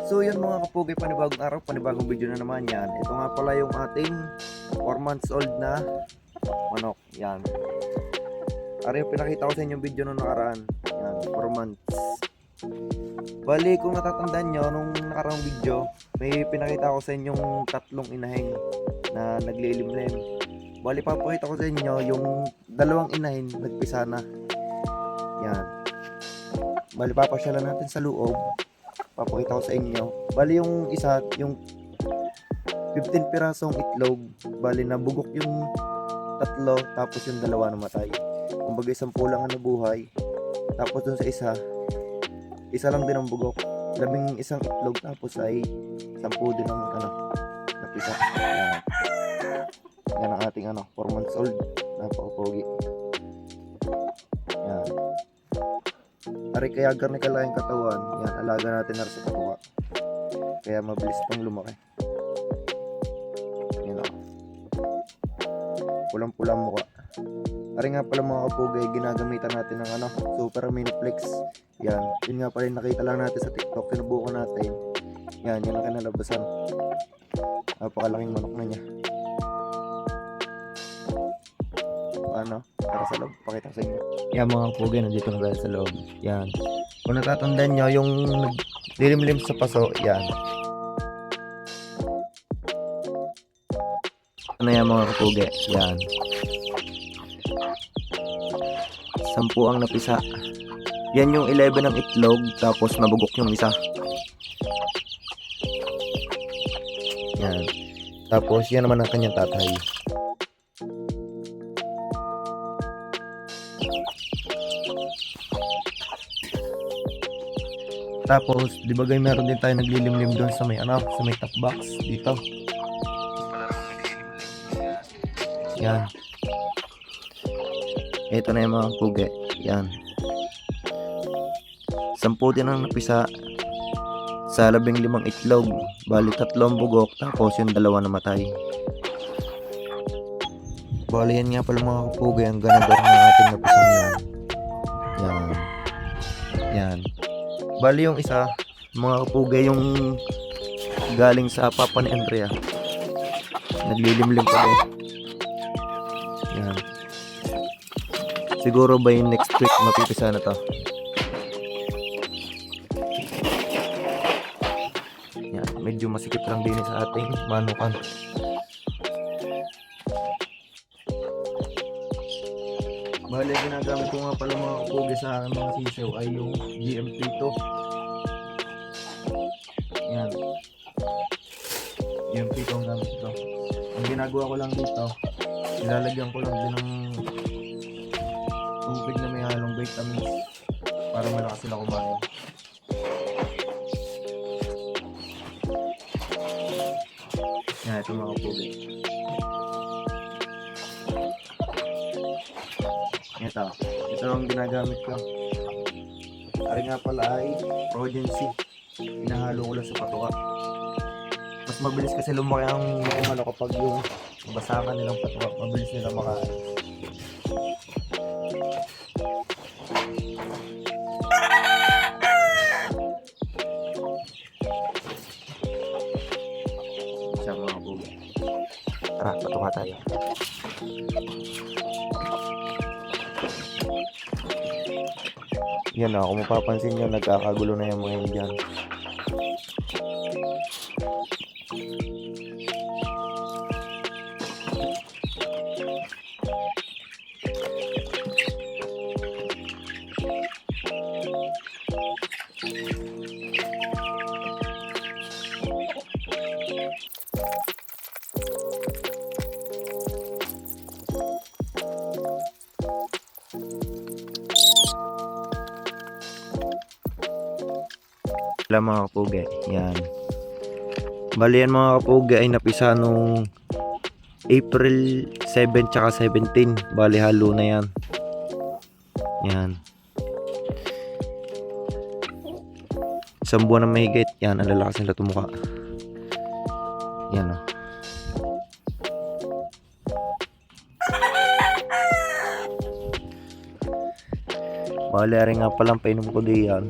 So yun mga kapugi, panibagong araw, panibagong video na naman yan. Ito nga pala yung ating 4 months old na manok. Yan. Ari yung pinakita ko sa inyo yung video nung nakaraan. Yan, 4 months. Bali kung natatandaan nyo, nung nakaraang video, may pinakita ko sa inyong tatlong inahing na naglilimlim. Bali papakita ko sa inyo yung dalawang inahin nagpisa na. Yan. Bali papasyalan natin sa loob. Papakita ko sa inyo. Bali yung isa, yung 15 pirasong itlog, bali nabugok yung tatlo, tapos yung dalawa namatay. Kumbaga 10 lang ang nabuhay. Tapos dun sa isa lang din ang bugok. 11 itlog, tapos ay 10 din ang napisa. Yan ang ating 4 months old. Napaka-pogi. Yan. Ari kaya garni kalaking katawan. Yan, alaga natin na sa katuwa. Kaya mabilis pang lumaki. Yan o. Pulang-pulang mukha. Ari nga pala mga kapugay, ginagamitan natin ng Super Miniflex. Yan, yun nga pala yung nakita lang natin sa TikTok. Sinubukan natin. Yan, yun ang kinalabasan. Napakalaking manok na niya. Para sa loob, pakita sa inyo. Yan mga kapugay, nandito na tayo sa loob. Yan. Kung natatandaan nyo, yung dilimlim sa paso, yan. Ano yan mga kapugay? Yan. 10 ang napisa. Yan yung 11 ng itlog, tapos nabugok yung isa. Yan. Tapos yan naman ang kanyang tatay. Tapos, di ba guys, meron din tayo naglilimlim doon sa may sa may top box dito. Yan. Ito na yung mga pugi. Yan. 10 din ang napisa sa 15 itlog. Bali 3 ang bugok, tapos yung 2 namatay. Bali yan nga pala mga kapugi, ang ganador ng ating napisang yan. Yan. Yan. Bali yung isa, mga kapugay, yung galing sa papa ni Andrea. Naglilimlim pa din. Yan. Siguro by next week mapipisa na to. Yan, medyo masikip lang din sa ating manukan. Bali, ginagamit ko nga pala mga kapugay sa aking mga sisaw ay yung GMP2. Yan. GMP2 ang gamit ito. Ang ginagawa ko lang dito, nilalagyan ko lang din ng tubig na may halong vitamins para malakas sila kumain. Yan, ito mga kapugay. Ito ang ginagamit ko. Ari nga pala ay Progency. Hinahalo ko lang sa patuka. Mas mabilis kasi lumaki ang kapag yung basakan nilang patuka. Mabilis nila makain. Siya mga kapugay. Tara, patuka tayo. Yan na, kung mapapansin nyo, nagkakagulo na yung mga yun dyan. Wala mga kapugi, yan. Bali yan mga kapugi ay napisa nung April 7 tsaka 17. Bali halo na yan. Yan. 1 buwan na mahigit. Yan, ang lalakas nila tumuka. Yan o. Bali rin nga palang painom ko diyan.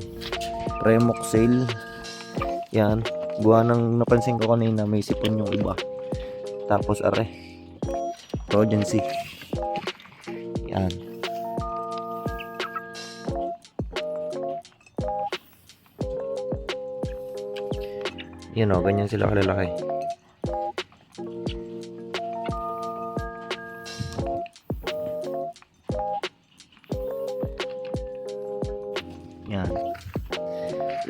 Remoxil. Yan, buwan ng napansin ko kanina may sipon yung iba. Tapos are, Trojancy. Yan. Yan o, ganyan sila kalalaki. Yan.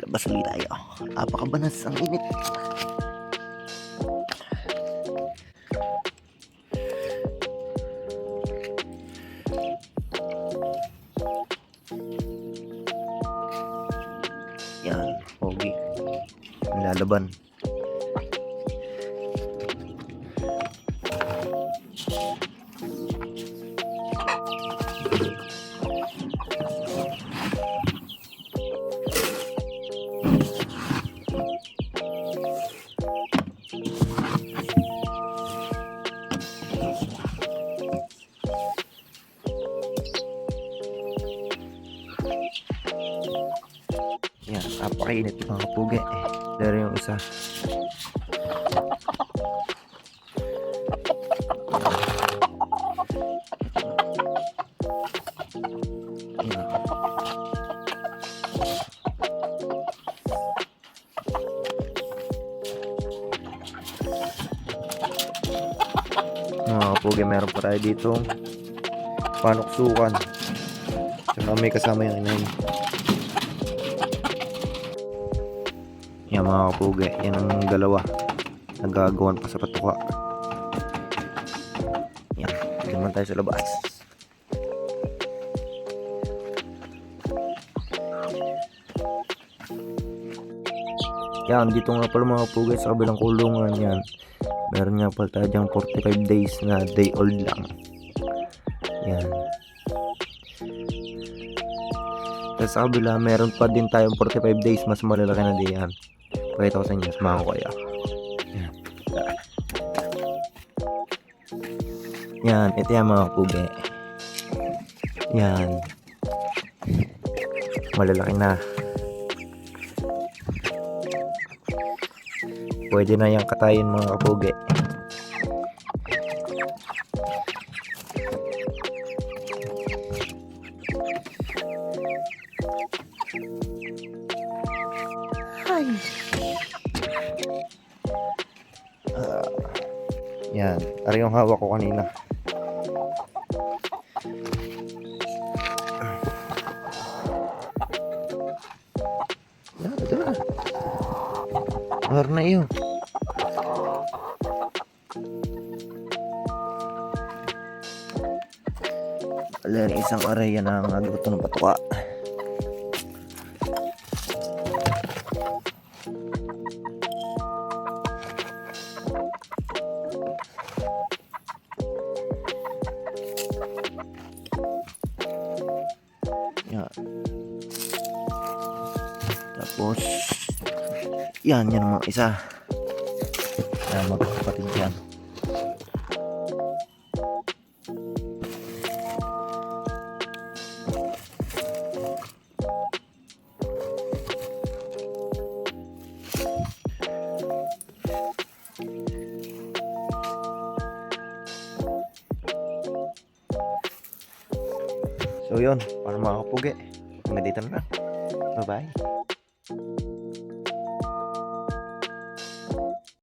Labas ulit tayo. Apakabanas ang init. Yan, pogi. Lalaban. Yan, napakainit mga kapugi. Pero yung isa. Yan. Mga kapugi, meron pa tayo dito panuksukan. Tsaka may kasama yung inay. Yan mga kapugi, yan ang dalawa nagagawan pa sa patuka. Yan, naman tayo sa labas. Yan, dito nga pala mga kapugi sa kabilang kulungan. Yan, meron nga pala tayo dyang 45 days na day old lang. Yan. Tapos sa kabila meron pa din tayong 45 days mas malalaki na diyan. Pakita ko sa inyo, samahan ko kayo. Yan. Yan, ito yan mga kapugi. Yan. Malalaki na. Pwede na yung katayin mga kapugi. Yan, ari yung hawak ko kanina. Yan, ito na. Meron na iyo. Alam, isang aray yan ang aluto ng patuka. Yan. Tapos yan naman isa. Yan, magkakapatid yan. So yun, para mga kapugi, hanggang dito na lang. Bye bye.